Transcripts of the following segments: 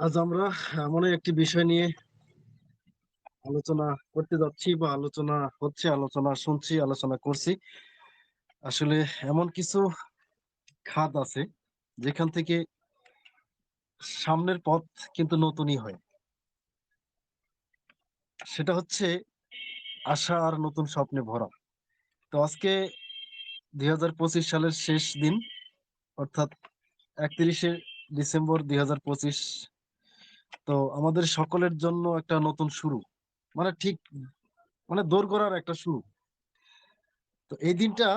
আজ আমরা এমন একটি বিষয় নিয়ে আলোচনা করতে যাচ্ছি বা আলোচনা হচ্ছে, আলোচনা শুনছি, আলোচনা করছি। আসলে এমন কিছু খাত আছে যেখান থেকে সামনের পথ কিন্তু নতুনই হয়। সেটা হচ্ছে আশা আর নতুন স্বপ্নে ভরা। তো আজকে 2025 সালের শেষ দিন, অর্থাৎ 31শে ডিসেম্বর 2025। তো আমাদের সকলের জন্য একটা নতুন শুরু, মানে ঠিক মানে দোরগোড়ার একটা শুরু। তো এই দিনটা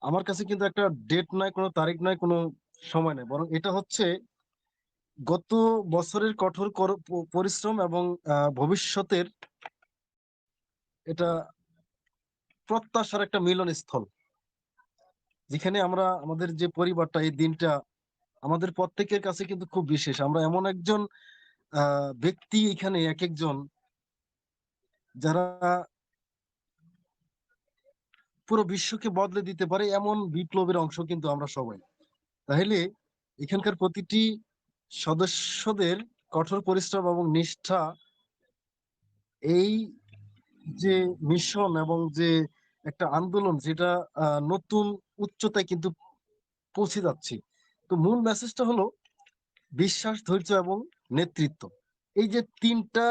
আমার কাছে কিন্তু একটা ডেট নয়, কোনো তারিখ নয়, কোনো সময় নয়, বরং এটা হচ্ছে গত বছরের কঠোর পরিশ্রম এবং ভবিষ্যতের এটা প্রত্যাশার একটা মিলন স্থল, যেখানে আমরা আমাদের যে পরিবারটা, এই দিনটা আমাদের প্রত্যেকের কাছে কিন্তু খুব বিশেষ। আমরা এমন একজন ব্যক্তি এখানে, এক একজন যারা পুরো বিশ্বকে বদলে দিতে পারে, এমন বিপ্লবের অংশ কিন্তু আমরা সবাই। তাহলে এখানকার প্রতিটি সদস্যদের কঠোর পরিশ্রম এবং নিষ্ঠা, এই যে মিশন এবং যে একটা আন্দোলন, যেটা নতুন উচ্চতায় কিন্তু পৌঁছে যাচ্ছে। তো মূল মেসেজটা হলো বিশ্বাস, ধৈর্য এবং নেতৃত্ব। এই যে তিনটা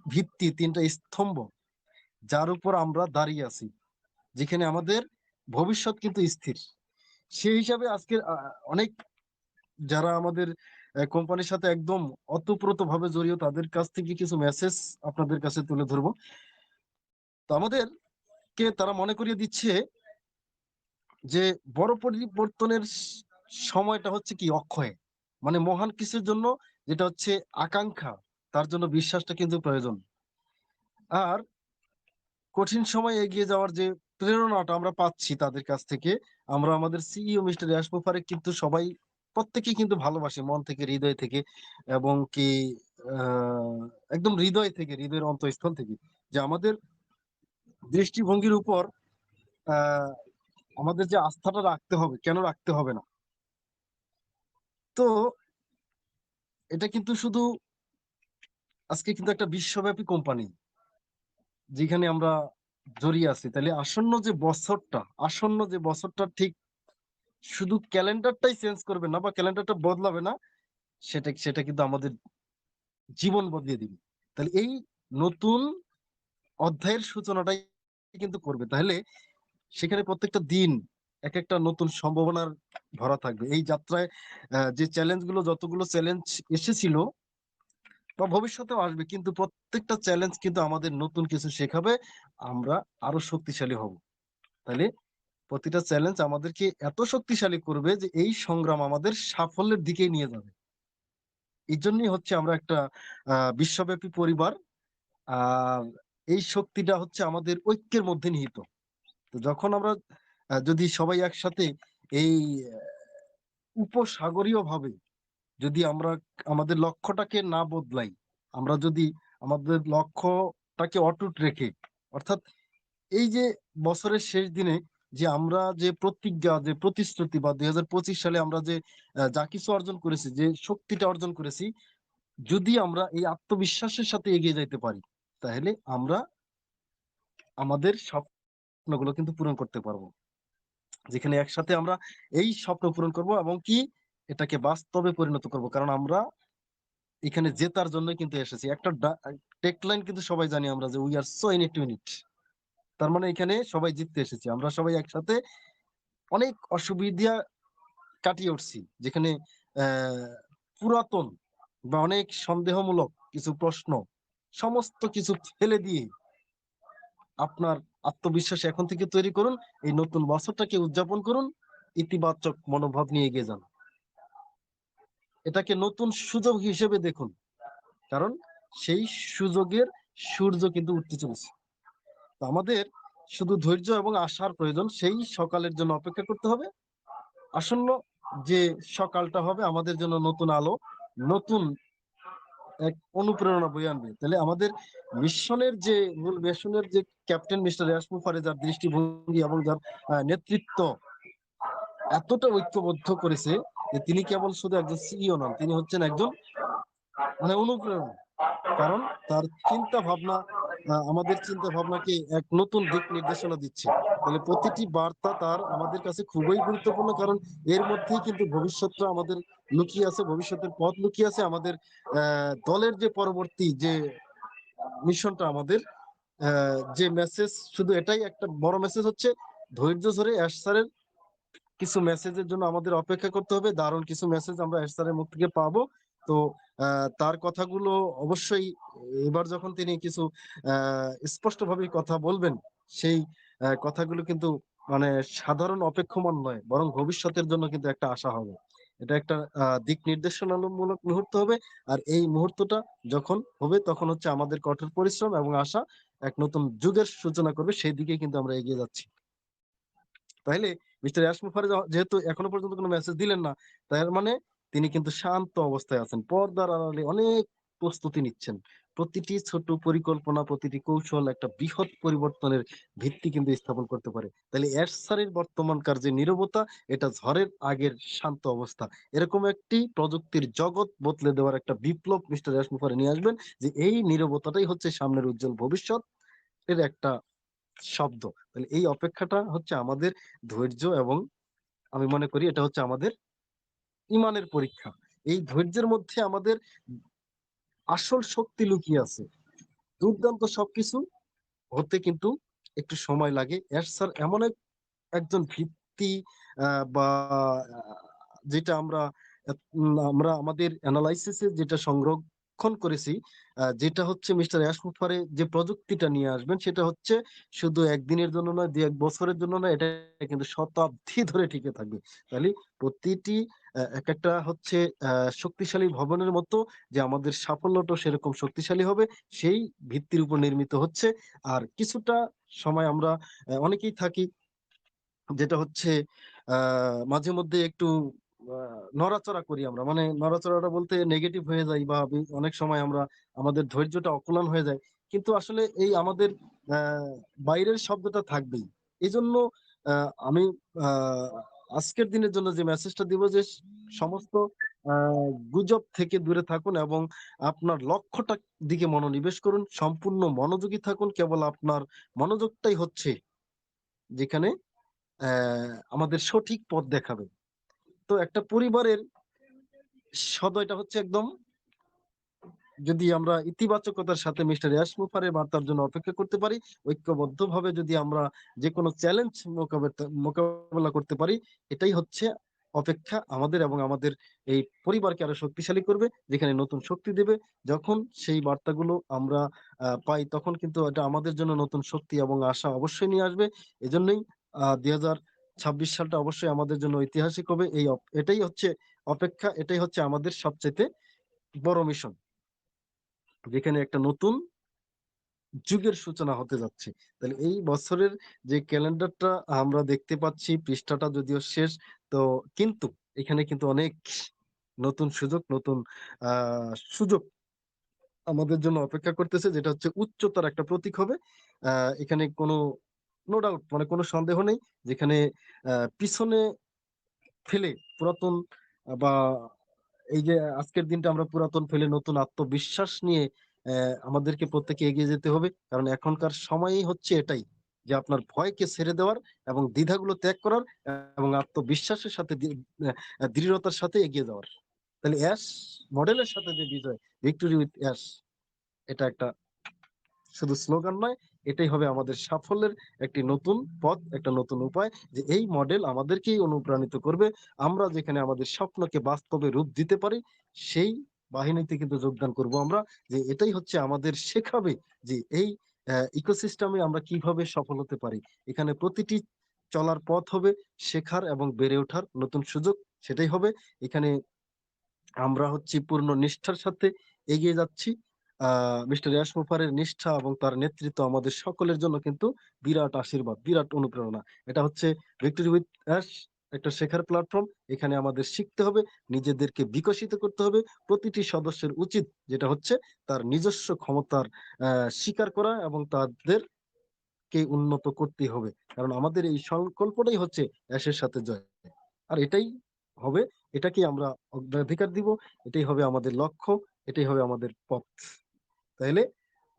ভিত্তি, তিনটা স্তম্ভ, যার উপর আমরা দাঁড়িয়ে আছি, যেখানে আমাদের ভবিষ্যৎ কিন্তু স্থির। সেই হিসাবে আজকে অনেক যারা আমাদের কোম্পানির সাথে একদম অতপ্রত ভাবে জড়িত, তাদের কাছ থেকে কিছু মেসেজ আপনাদের কাছে তুলে ধরবো। তো আমাদেরকে তারা মনে করিয়ে দিচ্ছে যে বড় পরিবর্তনের সময়টা হচ্ছে কি অক্ষয়, মানে মহান কিছুর জন্য যেটা হচ্ছে আকাঙ্ক্ষা, তার জন্য বিশ্বাসটা কিন্তু প্রয়োজন। আর কঠিন সময় এগিয়ে যাওয়ার যে প্রেরণাটা আমরা পাচ্ছি তাদের কাছ থেকে, আমরা আমাদের সিইও মিস্টার ইয়াসমিন ফারেক কিন্তু সবাই প্রত্যেকেই কিন্তু ভালোবাসি মন থেকে, হৃদয় থেকে, এবং কি আহ একদম হৃদয় থেকে, হৃদয়ের অন্তঃস্থল থেকে, যে আমাদের দৃষ্টিভঙ্গির উপর আহ আমাদের যে আস্থাটা রাখতে হবে, কেন রাখতে হবে না। তো এটা কিন্তু শুধু আজকে কিন্তু একটা বিশ্বব্যাপী কোম্পানি যেখানে আমরা জড়িয়ে আছি। তাহলে আসন্ন যে বছরটা ঠিক শুধু ক্যালেন্ডারটাই চেঞ্জ করবে না বা ক্যালেন্ডারটা বদলাবে না, সেটা সেটা কিন্তু আমাদের জীবন বদলিয়ে দিবে। তাহলে এই নতুন অধ্যায়ের সূচনাটাই কিন্তু করবে। তাহলে সেখানে প্রত্যেকটা দিন এক একটা নতুন সম্ভাবনার ভরা থাকবে। এই যাত্রায় যে চ্যালেঞ্জ গুলো, যতগুলো চ্যালেঞ্জ এসেছিল বা ভবিষ্যতেও আসবে, কিন্তু প্রত্যেকটা চ্যালেঞ্জ কিন্তু আমাদের নতুন কিছু শেখাবে, আমরা আরো শক্তিশালী হব। তাহলে প্রতিটা চ্যালেঞ্জ আমাদেরকে এত শক্তিশালী করবে যে এই সংগ্রাম আমাদের সাফল্যের দিকে নিয়ে যাবে। এই জন্যই হচ্ছে আমরা একটা বিশ্বব্যাপী পরিবার। আর এই শক্তিটা হচ্ছে আমাদের ঐক্যের মধ্যে নিহিত। তো যখন আমরা যদি সবাই একসাথে এই উপসাগরীয় ভাবে যদি আমরা আমাদের লক্ষ্যটাকে না বদলাই, আমরা যদি আমাদের লক্ষ্যটাকে অটুট রেখে, অর্থাৎ এই যে বছরের শেষ দিনে যে আমরা যে প্রতিজ্ঞা, যে প্রতিশ্রুতি, বা 2025 সালে আমরা যে যা কিছু অর্জন করেছি, যে শক্তিটা অর্জন করেছি, যদি আমরা এই আত্মবিশ্বাসের সাথে এগিয়ে যাইতে পারি, তাহলে আমরা আমাদের স্বপ্নগুলো কিন্তু পূরণ করতে পারবো। যেখানে একসাথে আমরা এই স্বপ্ন পূরণ করব এবং কি এটাকে বাস্তবে পরিণত করব, কারণ আমরা এখানে জেতার জন্য কিন্তু এসেছি। একটা টেকলাইন কিন্তু সবাই জানি আমরা, যে we are so in it to it. তার মানে এখানে সবাই জিততে এসেছি, আমরা সবাই একসাথে অনেক অসুবিধা কাটিয়ে উঠছি, যেখানে আহ পুরাতন বা অনেক সন্দেহমূলক কিছু প্রশ্ন, সমস্ত কিছু ফেলে দিয়ে আপনার আত্মবিশ্বাস এখন থেকে তৈরি করুন। এই নতুন বছরটাকে উদযাপন করুন, ইতিবাচক মনোভাব নিয়ে এগিয়ে যান, এটাকে নতুন সুযোগ হিসেবে দেখুন, কারণ সেই সুযোগের সূর্য কিন্তু উঠতে চলেছে। তো আমাদের শুধু ধৈর্য এবং আশার প্রয়োজন, সেই সকালের জন্য অপেক্ষা করতে হবে। আসন্ন যে সকালটা হবে আমাদের জন্য নতুন আলো, নতুন এক অনুপ্রেরণা বয়ে আনবে। তাহলে আমাদের মূল মিশনের যে ক্যাপ্টেন মিস্টার ইয়াসমুল ফারে, যার দৃষ্টিভঙ্গি এবং যার নেতৃত্ব এতটা ঐক্যবদ্ধ করেছে, যে তিনি কেবল শুধু একজন সিইও নন, তিনি হচ্ছেন একজন মানে অনুপ্রেরণা। কারণ তার চিন্তা ভাবনা আমাদের চিন্তা ভাবনাকে এক নতুন দিক নির্দেশনা দিচ্ছে। তাহলে প্রতিটি বার্তা তার আমাদের কাছে খুবই গুরুত্বপূর্ণ, কারণ এর মধ্যেই কিন্তু ভবিষ্যৎটা আমাদের লুকিয়ে আছে, ভবিষ্যতের পথ লুকিয়ে আছে। আমাদের দলের যে পরবর্তী যে মিশনটা, আমাদের যে মেসেজ, শুধু এটাই একটা বড় মেসেজ হচ্ছে, ধৈর্য ধরে অ্যাশ স্যারের কিছু মেসেজের জন্য আমাদের অপেক্ষা করতে হবে। দারুণ কিছু মেসেজ আমরা অ্যাশ স্যারের মুখ থেকে পাবো। তো তার কথাগুলো অবশ্যই এবার যখন তিনি কিছু স্পষ্টভাবে কথা বলবেন, সেই কথাগুলো কিন্তু মানে সাধারণ অপেক্ষমান নয়, বরং ভবিষ্যতের জন্য কিন্তু একটা আশা হবে। এটা একটা দিক নির্দেশনামূলক মুহূর্ত হবে। আর এই মুহূর্তটা যখন হবে, তখন হচ্ছে আমাদের কঠোর পরিশ্রম এবং আশা এক নতুন যুগের সূচনা করবে, সেই দিকে কিন্তু আমরা এগিয়ে যাচ্ছি। তাইলে মিস্টার ইয়াস মুফার যেহেতু এখনো পর্যন্ত কোনো মেসেজ দিলেন না, তার মানে তিনি কিন্তু শান্ত অবস্থায় আছেন, পর্দার আড়ালে অনেক প্রস্তুতি নিচ্ছেন। প্রতিটি ছোট পরিকল্পনা, প্রতিটি কৌশল একটা বৃহৎ পরিবর্তনের ভিত্তি কিন্তু স্থাপন করতে পারে। তাহলে ইয়াস স্যারের বর্তমানকার যে নীরবতা, এটা ঝড়ের আগের শান্ত অবস্থা। এরকম একটি প্রযুক্তির জগৎ বদলে দেওয়ার একটা বিপ্লব মিস্টার ইয়াস মুফারে নিয়ে আসবেন, যে এই নীরবতাটাই হচ্ছে সামনের উজ্জ্বল ভবিষ্যৎ এর একটা শব্দ। তাহলে এই অপেক্ষাটা হচ্ছে আমাদের ধৈর্য, এবং আমি মনে করি এটা হচ্ছে আমাদের ইমানের পরীক্ষা। এই ধৈর্যের মধ্যে আমাদের আসল শক্তি লুকিয়ে আছে। দুর্দান্ত সবকিছু হতে কিন্তু একটু সময় লাগে। এর স্যার এমন একজন ভিত্তি, বা যেটা আমরা আমাদের অ্যানালাইসিসে যেটা সংরক্ষণ করেছি, যেটা হচ্ছে মিস্টার অ্যাশমুফারে যে প্রযুক্তিটা নিয়ে আসবেন, সেটা হচ্ছে শুধু একদিনের জন্য নয়, দু এক বছরের জন্য নয়, এটা কিন্তু শতাব্দী ধরে টিকে থাকবে। তাহলে প্রতিটি এক একটা হচ্ছে শক্তিশালী ভবনের মতো, যে আমাদের সাফল্যটা সেরকম শক্তিশালী হবে, সেই ভিত্তির উপর নির্মিত হচ্ছে। আর কিছুটা সময় আমরা অনেকেই থাকি, যেটা হচ্ছে মাঝে মধ্যে একটু নড়াচড়া করি আমরা, মানে নড়াচড়াটা বলতে নেগেটিভ হয়ে যায়, বা অনেক সময় আমরা আমাদের ধৈর্যটা অকুলান হয়ে যায়। কিন্তু আসলে এই আমাদের আহ বাইরের শব্দটা থাকবেই। এই জন্য আমি আহ আজকের দিনের জন্য যে মেসেজটা দিব, যে সমস্ত গুজব থেকে দূরে থাকুন এবং আপনার লক্ষ্যটার দিকে মনোনিবেশ করুন, সম্পূর্ণ মনোযোগী থাকুন। কেবল আপনার মনোযোগটাই হচ্ছে যেখানে আমাদের সঠিক পথ দেখাবে। তো একটা পরিবারের সদয়টা হচ্ছে একদম, যদি আমরা ইতিবাচকতার সাথে মিস্টার ইয়াসমুফারের বার্তার জন্য অপেক্ষা করতে পারি, ঐক্যবদ্ধভাবে যদি আমরা যে কোনো চ্যালেঞ্জ মোকাবেলা করতে পারি, এটাই হচ্ছে অপেক্ষা আমাদের এবং আমাদের এই পরিবারকে আরো শক্তিশালী করবে, যেখানে নতুন শক্তি দেবে। যখন সেই বার্তাগুলো আমরা পাই, তখন কিন্তু এটা আমাদের জন্য নতুন শক্তি এবং আশা অবশ্যই নিয়ে আসবে। এজন্যই 2026 সালটা অবশ্যই আমাদের জন্য ঐতিহাসিক হবে। এটাই হচ্ছে অপেক্ষা, এটাই হচ্ছে আমাদের সবচেয়ে বড় মিশন, যেখানে একটা নতুন যুগের সূচনা হতে যাচ্ছে। তাহলে এই বছরের যে ক্যালেন্ডারটা আমরা দেখতে পাচ্ছি, পৃষ্ঠাটা যদিও শেষ, তো কিন্তু এখানে কিন্তু অনেক নতুন সুযোগ, নতুন সুযোগ আমাদের জন্য অপেক্ষা করতেছে, যেটা হচ্ছে উচ্চতার একটা প্রতীক হবে। এখানে কোনো নো ডাউট, মানে কোনো সন্দেহ নেই, যেখানে পিছনে ফেলে পুরাতন, বা এই যে আজকের দিনটা আমরা পুরাতন ফেলে নতুন আত্মবিশ্বাস নিয়ে আমাদেরকে প্রত্যেকে এগিয়ে যেতে হবে। কারণ এখনকার সময়ই হচ্ছে এটাই, যে আপনার ভয়কে ছেড়ে দেওয়ার এবং দ্বিধাগুলো ত্যাগ করার, এবং আত্মবিশ্বাসের সাথে দৃঢ়তার সাথে এগিয়ে যাওয়ার। তাহলে অ্যাশ মডেলের সাথে যে বিজয়, ভিক্টোরি উইথ অ্যাশ, এটা একটা শুধু স্লোগান নয়, এটাই হবে আমাদের সাফল্যের একটি নতুন পথ, একটা নতুন উপায়, যে এই মডেল আমাদেরকেই অনুপ্রাণিত করবে। আমরা যেখানে আমাদের স্বপ্নকে বাস্তবে রূপ দিতে পারি, সেই বাহিনীতে কিন্তু যোগদান করব আমরা। যে এটাই হচ্ছে আমাদের শেখাবে যে এই ইকোসিস্টেমে আমরা কিভাবে সফল হতে পারি। এখানে প্রতিটি চলার পথ হবে শেখার এবং বেড়ে ওঠার নতুন সুযোগ, সেটাই হবে এখানে। আমরা হচ্ছে পূর্ণ নিষ্ঠার সাথে এগিয়ে যাচ্ছি। মিস্টার ইয়াস মুফারের নিষ্ঠা এবং তার নেতৃত্ব আমাদের সকলের জন্য কিন্তু বিরাট আশীর্বাদ, বিরাট অনুপ্রেরণা। এটা হচ্ছে ভিক্টোরি উইথ অ্যাশ, একটা শেখার প্ল্যাটফর্ম। এখানে আমাদের শিখতে হবে, নিজেদেরকে বিকশিত করতে হবে। প্রতিটি সদস্যের উচিত যেটা হচ্ছে তার নিজস্ব ক্ষমতার স্বীকার করা এবং তাদেরকে উন্নত করতে হবে। কারণ আমাদের এই সংকল্পটাই হচ্ছে অ্যাশের সাথে জয়। আর এটাই হবে, এটাকে আমরা অগ্রাধিকার দিব, এটাই হবে আমাদের লক্ষ্য, এটাই হবে আমাদের পথ। তাহলে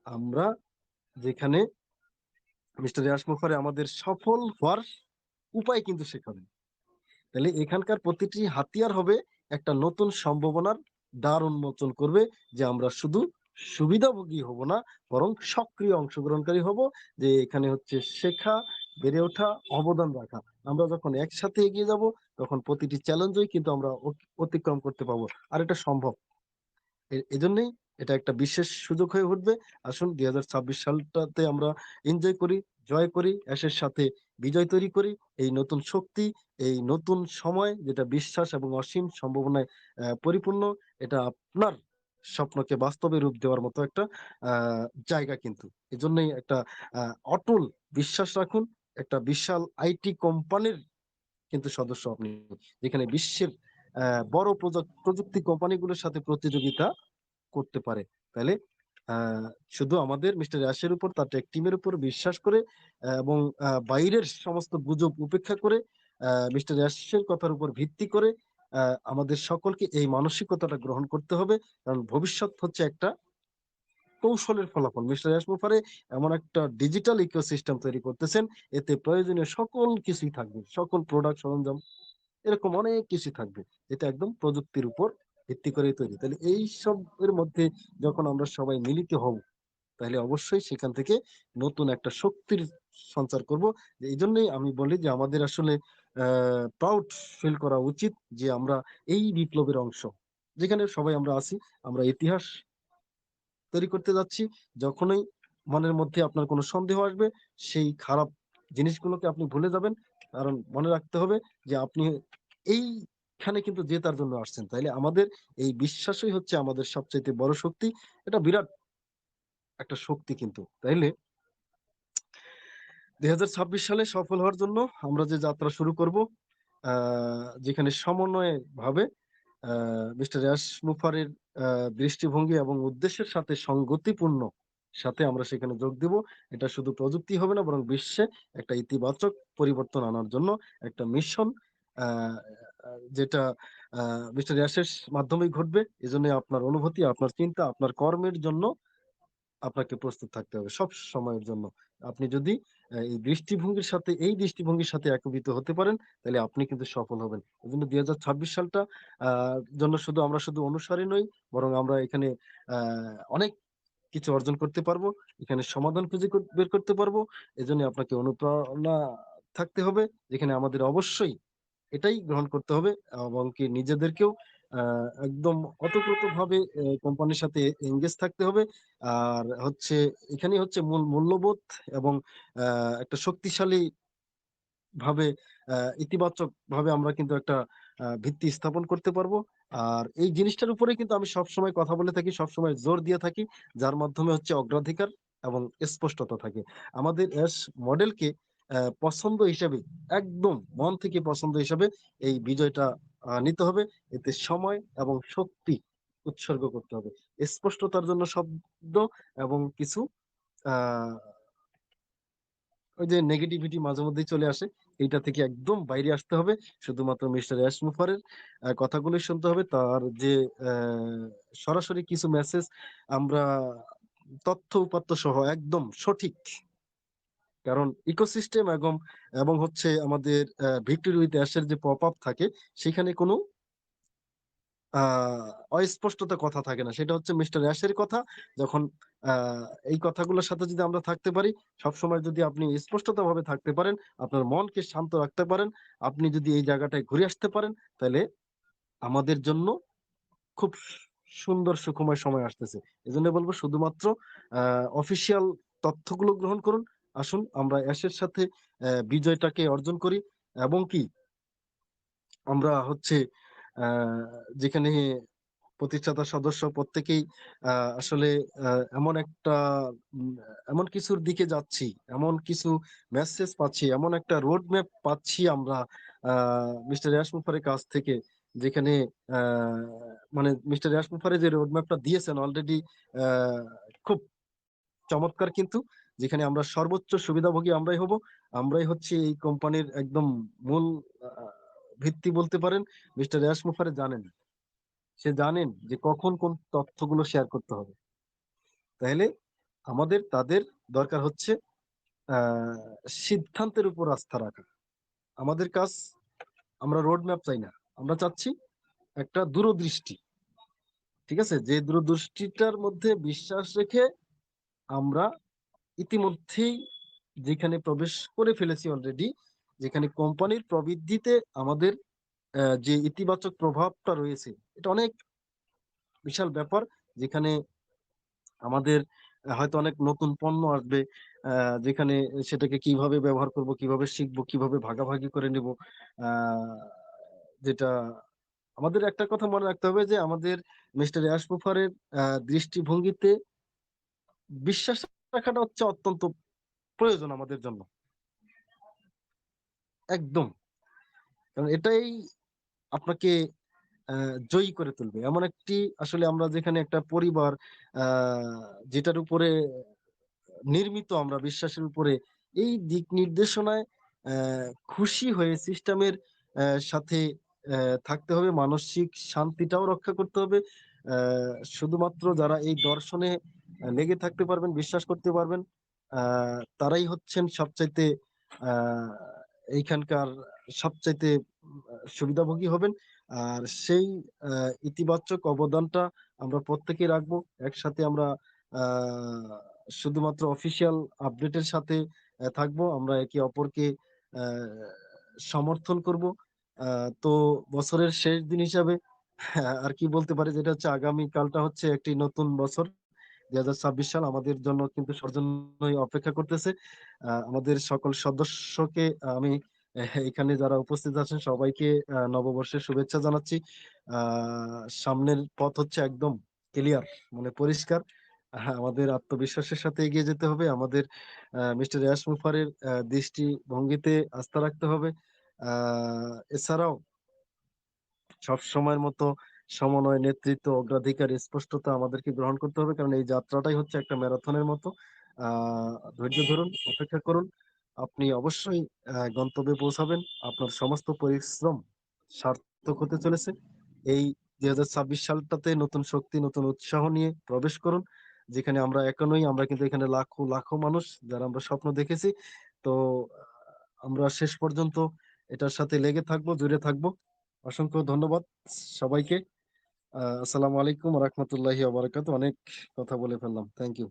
আমরা যেখানে মিস্টার ইয়াসমুফারে আমাদের সফল হওয়ার উপায় কিন্তু শেখাবেন। তাহলে এখানকার প্রতিটি হাতিয়ার হবে একটা নতুন সম্ভাবনার দ্বার উন্মোচন করবে, যে আমরা শুধু সুবিধাভোগী হব না, বরং সক্রিয় অংশগ্রহণকারী হব। যে এখানে হচ্ছে শেখা, বেড়ে ওঠা, অবদান রাখা। আমরা যখন একসাথে এগিয়ে যাব, তখন প্রতিটি চ্যালেঞ্জই কিন্তু আমরা অতিক্রম করতে পারবো। আর এটা সম্ভব। এজন্যই এটা একটা বিশেষ সুযোগ হয়ে উঠবে। আসুন 2026 সালটাতে আমরা এনজয় করি, জয় করি, অ্যাশের সাথে বিজয় তৈরি করি। এই নতুন শক্তি, এই নতুন সময় যেটা বিশ্বাস এবং অসীম সম্ভাবনায় পরিপূর্ণ, এটা আপনার স্বপ্নকে বাস্তবে রূপ দেওয়ার মতো একটা জায়গা কিন্তু। এজন্যই একটা অটল বিশ্বাস রাখুন। একটা বিশাল আইটি কোম্পানির কিন্তু সদস্য আপনি, যেখানে বিশ্বের বড় প্রযুক্তি কোম্পানিগুলোর সাথে প্রতিযোগিতা করতে পারে। তাহলে আহ, শুধু আমাদের মিস্টার ইয়াসের উপর, তার টেক টিমের উপর বিশ্বাস করে এবং বাইরের সমস্ত গুজব উপেক্ষা করে মিস্টার ইয়াসের কথার উপর ভিত্তি করে আমাদের সকলকে এই মানসিকতাটা গ্রহণ করতে হবে। কারণ ভবিষ্যৎ হচ্ছে একটা কৌশলের ফলাফল। মিস্টার ইয়াসমুফারে এমন একটা ডিজিটাল ইকোসিস্টেম তৈরি করতেছেন, এতে প্রয়োজনীয় সকল কিছুই থাকবে, সকল প্রোডাক্ট সরঞ্জাম, এরকম অনেক কিছু থাকবে, যেটা একদম প্রযুক্তির উপর ভিত্তি করে তৈরি। তাহলে এই সব এর মধ্যে যখন আমরা সবাই মিলিত হব, তাহলে অবশ্যই সেখান থেকে নতুন একটা শক্তির সঞ্চার করব। এই জন্যই আমি বলি যে আমাদের আসলে প্রাউড ফিল করা উচিত যে আমরা এই বিপ্লবের অংশ, যেখানে সবাই আমরা আছি। আমরা ইতিহাস তৈরি করতে যাচ্ছি। যখনই মনের মধ্যে আপনার কোনো সন্দেহ আসবে, সেই খারাপ জিনিসগুলোকে আপনি ভুলে যাবেন। কারণ মনে রাখতে হবে যে আপনি এইখানে কিন্তু জেতার জন্য আসছেন। তাইলে আমাদের এই বিশ্বাসই হচ্ছে আমাদের সবচেয়ে বড় শক্তি। এটা বিরাট একটা শক্তি কিন্তু। তাইলে 2026 সালে সফল হওয়ার জন্য আমরা যে যাত্রা শুরু করব, যেখানে সমন্বয়ে ভাবে মিস্টার ইয়াস মুফারের দৃষ্টিভঙ্গি এবং উদ্দেশ্যের সাথে সঙ্গতিপূর্ণ সাথে আমরা সেখানে যোগ দেব। এটা শুধু প্রযুক্তি হবে না, বরং বিশ্বে একটা ইতিবাচক পরিবর্তন আনার জন্য একটা মিশন, যেটা মিস্টার ইয়াসের মাধ্যমেই ঘটবে। এজন্য আপনার অনুভূতি, আপনার চিন্তা, আপনার কর্মের জন্য আপনাকে প্রস্তুত থাকতে হবে সব সময়ের জন্য। আপনি যদি এই দৃষ্টিভঙ্গির সাথে একীভূত হতে পারেন, তাহলে আপনি কিন্তু সফল হবেন। এই জন্য 2026 সালটা জন্য আমরা শুধু অনুসারী নই, বরং আমরা এখানে অনেক কিছু অর্জন করতে পারবো, এখানে সমাধান খুঁজে বের করতে পারবো। এজন্য আপনাকে অনুপ্রেরণা থাকতে হবে, যেখানে আমাদের অবশ্যই এটাই গ্রহণ করতে হবে, এবং কি নিজেদেরকেও একদম অতপ্রত ভাবে কোম্পানির সাথে এঙ্গেজ থাকতে হবে। আর হচ্ছে এখানে হচ্ছে মূল মূল্যবোধ এবং একটা শক্তিশালী ভাবে ইতিবাচক ভাবে আমরা কিন্তু একটা ভিত্তি স্থাপন করতে পারবো। আর এই জিনিসটার উপরে কিন্তু আমি সবসময় কথা বলে থাকি, সবসময় জোর দিয়ে থাকি, যার মাধ্যমে হচ্ছে অগ্রাধিকার এবং স্পষ্টতা থাকে। আমাদের এস মডেলকে পছন্দ হিসেবে, একদম মন থেকে পছন্দ হিসেবে এই বিজয়টা নিতে হবে। এতে সময় এবং শক্তি উৎসর্গ করতে হবে। স্পষ্টতার জন্য শব্দ এবং কিছু আহ ওই যে নেগেটিভিটি মাঝে মধ্যেই চলে আসে, এইটা থেকে একদম বাইরে আসতে হবে। শুধুমাত্র মিস্টার ইয়াস মুফারের কথাগুলোই শুনতে হবে। তার যে সরাসরি কিছু মেসেজ আমরা তথ্য উপাত্ত সহ একদম সঠিক, কারণ ইকোসিস্টেম এবং এবং হচ্ছে আমাদের ভিক্টরি উইথ অ্যাশের যে পপ আপ থাকে, সেখানে কোনো অস্পষ্টতা কথা থাকে না। সেটা হচ্ছে মিস্টার অ্যাশের কথা। যখন এই কথাগুলোর সাথে যদি আমরা থাকতে পারি, সবসময় যদি আপনি স্পষ্টতা ভাবে থাকতে পারেন, আপনার মনকে শান্ত রাখতে পারেন, আপনি যদি এই জায়গাটায় ঘুরে আসতে পারেন, তাহলে আমাদের জন্য খুব সুন্দর সুখময় সময় আসতেছে। এজন্য বলবো শুধুমাত্র অফিসিয়াল তথ্যগুলো গ্রহণ করুন। আসুন আমরা অ্যাশের সাথে বিজয়টাকে অর্জন করি, এবং কি আমরা হচ্ছে আহ যেখানে প্রতিষ্ঠাতা সদস্য প্রত্যেকেই আসলে এমন একটা উম, এমন কিছুর দিকে যাচ্ছি, এমন কিছু মেসেজ পাচ্ছি, এমন একটা রোড ম্যাপ পাচ্ছি আমরা মিস্টার ইয়াস মুফারের কাছ থেকে, যেখানে আহ, মানে মিস্টার ইয়াস মুফারে যে রোড ম্যাপটা দিয়েছেন অলরেডি খুব চমৎকার কিন্তু। যেখানে আমরা সর্বোচ্চ সুবিধাভোগী আমরাই হব। আমরাই হচ্ছে এই কোম্পানির একদম মূল আহ, ভিত্তি বলতে পারেন। মিস্টার ইয়াস মুফারে জানেন সে জানেন যে কখন কোন তথ্যগুলো শেয়ার করতে হবে। তাহলে আমাদের তাদের দরকার হচ্ছে আহ সিদ্ধান্তের উপর আস্থা রাখা। আমাদের কাজ, আমরা রোড ম্যাপ চাই না, আমরা চাচ্ছি একটা দূরদৃষ্টি। ঠিক আছে, যে দূরদৃষ্টিটার মধ্যে বিশ্বাস রেখে আমরা ইতিমধ্যেই যেখানে প্রবেশ করে ফেলেছি অলরেডি, যেখানে কোম্পানির প্রবৃদ্ধিতে আমাদের যে ইতিবাচক প্রভাবটা রয়েছে, এটা অনেক বিশাল ব্যাপার। যেখানে আমাদের হয়তো অনেক নতুন পণ্য আসবে, যেখানে সেটাকে কিভাবে ব্যবহার করব, কিভাবে শিখবো, কিভাবে ভাগাভাগি করে নেব। যেটা আমাদের একটা কথা মনে রাখতে হবে যে আমাদের মিস্টার ইয়াসমুফারের দৃষ্টিভঙ্গিতে বিশ্বাস রাখাটা হচ্ছে অত্যন্ত প্রয়োজন আমাদের জন্য, একদম। কারণ এটাই আপনাকে জয়ী করে তুলবে। এমন একটি, আসলে আমরা যেখানে একটা পরিবার যেটার উপরে নির্মিত, আমরা বিশ্বাসের উপরে, এই দিক নির্দেশনায় খুশি হয়ে সিস্টেমের সাথে থাকতে হবে, মানসিক শান্তিটাও রক্ষা করতে হবে। শুধুমাত্র যারা এই দর্শনে লেগে থাকতে পারবেন, বিশ্বাস করতে পারবেন, তারাই হচ্ছেন সবচাইতে আহ এইখানকার সবচাইতে সুবিধাভোগী হবেন। আর সেই ইতিবাচক অবদানটা আমরা প্রত্যেকেই রাখবো। একসাথে আমরা আহ শুধুমাত্র অফিসিয়াল আপডেটের সাথে থাকবো, আমরা একে অপরকে আহ, সমর্থন করব। তো বছরের শেষ দিন হিসাবে আর কি বলতে পারি, যেটা হচ্ছে আগামী কালটা হচ্ছে একটি নতুন বছর। 2026 সাল আমাদের জন্য কিন্তু সৌজন্যই অপেক্ষা করতেছে। আমাদের সকল সদস্যকে আমি এখানে যারা উপস্থিত আছেন সবাইকে নববর্ষের শুভেচ্ছা জানাচ্ছি। সামনের পথ হচ্ছে একদম ক্লিয়ার, মানে পরিষ্কার। আমাদের আত্মবিশ্বাসের সাথে এগিয়ে যেতে হবে, আমাদের মিস্টার ইয়াস মুফারের দৃষ্টি ভঙ্গিতে আস্থা রাখতে হবে। এছাড়াও সব সময়ের মতো সমন্বয়, নেতৃত্ব, অগ্রাধিকার, স্পষ্টতা আমাদেরকে গ্রহণ করতে হবে, কারণ এই যাত্রাটাই হচ্ছে একটা ম্যারাথনের মতো। ধৈর্য ধরুন, অপেক্ষা করুন, আপনি অবশ্যই গন্তব্যে পৌঁছাবেন। আপনার সমস্ত পরিশ্রম সার্থক হতে চলেছে। এই 2026 সালটাতে নতুন শক্তি, নতুন উৎসাহ নিয়ে প্রবেশ করুন, যেখানে আমরা একা নই, আমরা কিন্তু এখানে লাখো লাখো মানুষ যারা আমরা স্বপ্ন দেখেছি। তো আমরা শেষ পর্যন্ত এটার সাথে লেগে থাকবো, জুড়ে থাকবো। অসংখ্য ধন্যবাদ সবাইকে। আসসালামু আলাইকুম রহমতুল্লাহি ওয়া বারাকাতুহু। অনেক কথা বলে ফেললাম, থ্যাংক ইউ।